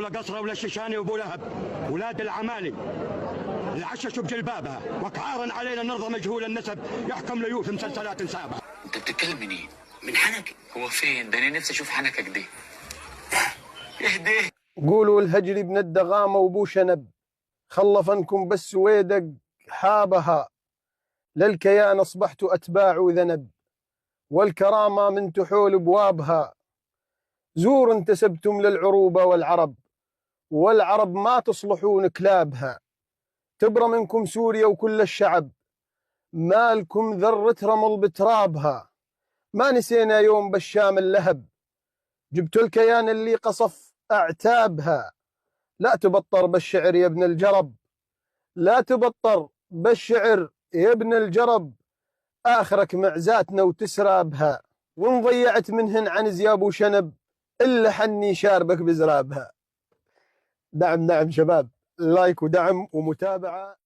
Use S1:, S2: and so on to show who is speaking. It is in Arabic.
S1: ولا قصره ولا الشيشاني وابو لهب، ولاد العمالي اللي عششوا بجلبابها، وكعارا علينا نرضى مجهول النسب يحكم ليوث مسلسلات سابها.
S2: انت بتتكلم منين؟
S3: من حنك.
S2: هو فين؟ ده انا نفسي اشوف حنكك دي. اهدي.
S4: قولوا الهجري بن الدغامة وبو شنب، خلفنكم بس ويدق حابها، للكيان أصبحت أتباع ذنب، والكرامة من تحول بوابها. زور انتسبتم للعروبة والعرب، والعرب ما تصلحون كلابها. تبرى منكم سوريا وكل الشعب، مالكم ذرة رمل بترابها. ما نسينا يوم بالشام اللهب، جبت الكيان اللي قصف أعتابها. لا تبطر بالشعر يا ابن الجرب، لا تبطر بالشعر يا ابن الجرب، آخرك معزاتنا وتسرابها. وان ضيعت منهن عن زياب وشنب، إلا حني شاربك بزرابها. نعم شباب، لايك ودعم ومتابعة.